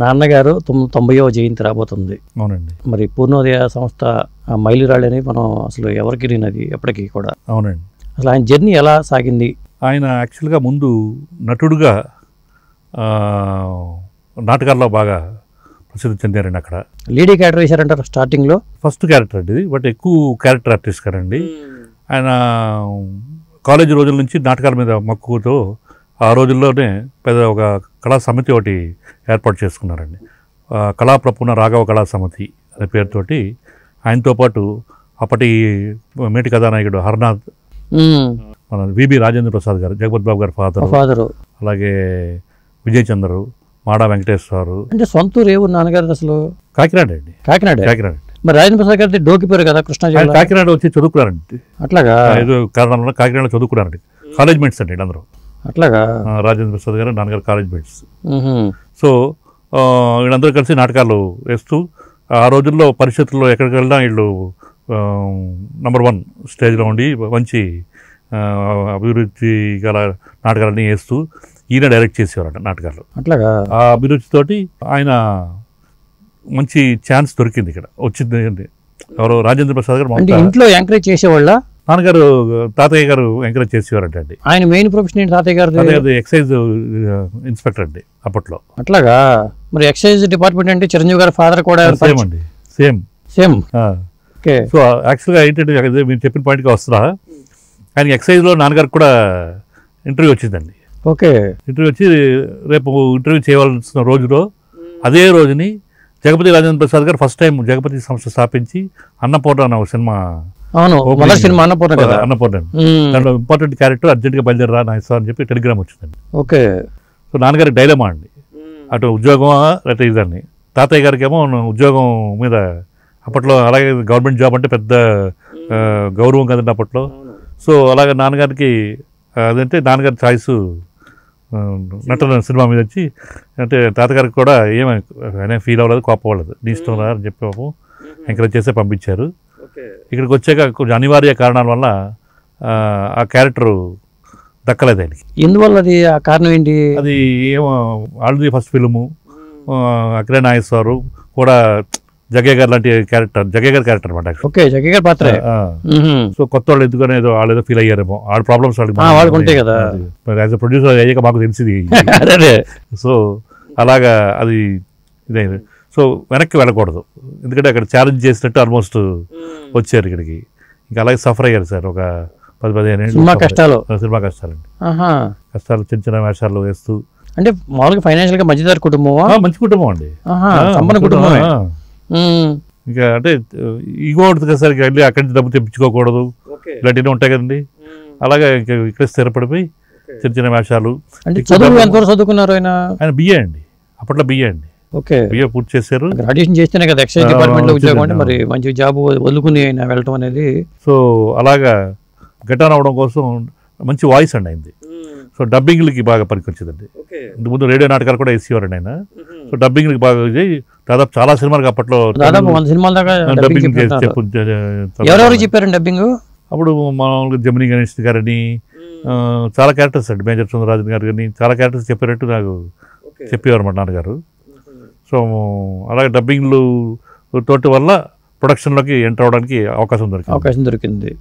నాన్నగారు 90వ జయంతి రాబోతుంది. అవునండి. మరి పూర్ణోదయ సంస్థ మైలురాళ్ళని మనం అసలు ఎవరికి వినది ఎప్పటికీ కూడా. అవునండి. అసలు ఆయన జర్నీ ఎలా సాగింది? ఆయన యాక్చువల్గా ముందు నటుడుగా నాటకాల్లో బాగా ప్రసిద్ధి చెందారండి. అక్కడ లేడీ క్యారెక్టర్ వేశారంటారు స్టార్టింగ్లో. ఫస్ట్ క్యారెక్టర్ అండి ఇది, బట్ ఎక్కువ క్యారెక్టర్ ఆర్టిస్ట్ కదండి. ఆయన కాలేజీ రోజుల నుంచి నాటకాల మీద మక్కువతో ఆ రోజుల్లోనే పెద్ద ఒక కళా సమితి ఒకటి ఏర్పాటు చేసుకున్నారండి. కళాప్రపూర్ణ రాఘవ కళా సమితి అనే పేరుతోటి ఆయనతో పాటు అప్పటి మేటి కథానాయకుడు హర్నాథ్, మన విబి రాజేంద్ర ప్రసాద్ గారు, జగపతి బాబు గారు ఫాదరు, అలాగే విజయ్ చంద్రు, మాడా వెంకటేశ్వరు. అంటే సొంత ఊరు ఏ ఊరు నాన్నగారు అసలు? కాకినాడ అండి. కాకినాడ. మరి రాజేంద్ర ప్రసాద్ గారి డోకిపోయారు కదా కృష్ణా జిల్లా. కాకినాడ వచ్చి చదువుకున్నారండి. అట్లాగా? ఏదో కారణంలో కాకినాడలో చదువుకున్నారండి. కాలేజ్ మేట్స్ అండి వీళ్ళందరూ. అట్లాగా? రాజేంద్ర ప్రసాద్ గారు నాన్నగారు కాలేజ్ మేట్స్. సో వీళ్ళందరూ కలిసి నాటకాలు వేస్తూ ఆ రోజుల్లో పరిషత్తుల్లో ఎక్కడికి వెళ్ళినా వీళ్ళు నంబర్ 1 స్టేజ్లో ఉండి మంచి అభివృద్ధి గల నాటకాలన్నీ వేస్తూ ఈయన డైరెక్ట్ చేసేవారంట నాటకాలు. అట్లాగా? ఆ అభిరుచితోటి ఆయన మంచి ఛాన్స్ దొరికింది ఇక్కడ వచ్చింది. ఎవరో రాజేంద్ర ప్రసాద్ గారు ఇంట్లో ఎంకరేజ్ చేసేవాళ్ళ? నాన్నగారు తాతయ్య గారు ఎంకరేజ్ చేసేవారంట అండి. ఆయన మెయిన్ ప్రొఫెషన్ ఏంటి తాతయ్య గారు? ఎక్సైజ్ ఇన్స్పెక్టర్ అండి అప్పట్లో. అట్లాగా? మరి ఎక్సైజ్ డిపార్ట్మెంట్ అంటే చిరంజీవి గారి ఫాదర్ కూడా సేమ్ అండి. సేమ్. సో యాక్చువల్గా ఏంటంటే మీరు చెప్పిన పాయింట్గా వస్తున్నా, ఆయన ఎక్సైజ్లో నాన్నగారికి కూడా ఇంటర్వ్యూ వచ్చిందండి. ఓకే. ఇంటర్వ్యూ వచ్చి రేపు ఇంటర్వ్యూ చేయవలసిన రోజులో అదే రోజుని జగపతి రాజేంద్ర ప్రసాద్ గారు ఫస్ట్ టైం జగపతి సంస్థ స్థాపించి అన్నపూర్ణ అన్న ఒక సినిమా, అన్నపూర్ణ దాంట్లో ఇంపార్టెంట్ క్యారెక్టర్ అర్జెంట్గా బయలుదేరా నాయసా అని చెప్పి టెలిగ్రామ్ వచ్చిందండి. ఓకే. సో నాన్నగారికి డైలమా అండి, అటు ఉద్యోగమా లేకపోతే ఇదని. తాతయ్య గారికి ఏమో ఉద్యోగం మీద అప్పట్లో, అలాగే గవర్నమెంట్ జాబ్ అంటే పెద్ద గౌరవం కదండి అప్పట్లో. సో అలాగే నాన్నగారికి అదంటే నాన్నగారి ఛాయిస్ నటన సినిమా మీద వచ్చి, అంటే తాతగారికి కూడా ఏమైనా ఫీల్ అవ్వలేదు, కోపం అవ్వలేదు. నీ ఇష్టం రా అని చెప్పి ఎంకరేజ్ చేస్తే పంపించారు. ఇక్కడికి వచ్చాక కొంచెం అనివార్య కారణాల వల్ల ఆ క్యారెక్టరు దక్కలేదు ఆయనకి. ఎందువల్ల? అది ఆ కారణం ఏంటి? అది ఏమో already first film, Akkineni Nageswara Rao కూడా జగ్గయ్య గారు లాంటి క్యారెక్టర్, జగ్గయ్య గారి క్యారెక్టర్ అనమాట. ఓకే, జగ్గయ్య గారి పాత్ర. సో కొత్త వాళ్ళు ఎందుకని వాళ్ళు ఏదో ఫీల్ అయ్యారేమో, వాళ్ళ ప్రాబ్లమ్స్ వాళ్ళకి ఉంటాయి కదా. యాజ్ అ ప్రొడ్యూసర్ అయ్యాక మాకు తెలిసింది. సో అలాగా అది ఇదైంది. సో వెనక్కి వెళ్ళకూడదు, ఎందుకంటే అక్కడ ఛాలెంజ్ చేసినట్టు ఆల్మోస్ట్ వచ్చారు ఇక్కడికి. ఇంకా అలాగే సఫర్ అయ్యారు సార్ ఒక 10-15 ఏళ్ళు. సినిమా కష్టాలు అండి. కష్టాలు చిన్న చిన్న వేషాలు వేస్తూ. అంటే మామూలుగా ఫైనాన్షియల్ గా మధ్యతరగతి కుటుంబం? మంచి కుటుంబం అండి, సంపన్న కుటుంబం. ఇంకా అంటే ఈగో ఉంటుంది కదా సార్, వెళ్ళి అక్కడి నుంచి డబ్బు తెప్పించుకోకూడదు ఇలాంటివి ఉంటాయి కదండి. అలాగే ఇక్కడ స్థిరపడిపోయి చిన్న చిన్న వేషాలు. చదువుకున్నారు ఆయన? ఆయన బిఏ అండి, అప్పట్లో బిఏ అండి. ఓకే, బిఏ పూర్తి చేశారు. గ్రాడ్యుయేషన్ చేస్తేనే కదా ఎక్సైజ్ డిపార్ట్మెంట్ లో ఉద్యోగం అంటే, మరి మంచి జాబ్ వదులుకుని ఆయన వెళ్ళటం అనేది. సో అలాగా గెటాన్ అవడం కోసం మంచి వాయిస్ అండి అయింది. సో డబ్బింగ్లకి బాగా పనికొచ్చిందండి. ముందు రేడియో నాటకాలు కూడా వేసేవారండి ఆయన. సో డబ్బింగ్లకి బాగా దాదాపు చాలా సినిమాలకు అప్పట్లో దాదాపు 100 సినిమాల దాకా డబ్బింగ్ ఎవరెవరు చెప్పారండి డబ్బింగ్? అప్పుడు మామూలుగా జమినీ గణేష్ గారని చాలా క్యారెక్టర్స్ అండి, మేజర్ సుందరరాజన్ గారు కానీ చాలా క్యారెక్టర్స్ చెప్పారంటూ నాకు చెప్పేవారు మా నాన్నగారు. సో అలాగే డబ్బింగ్లు తోటి వల్ల ప్రొడక్షన్లోకి ఎంటర్ అవడానికి అవకాశం దొరికింది.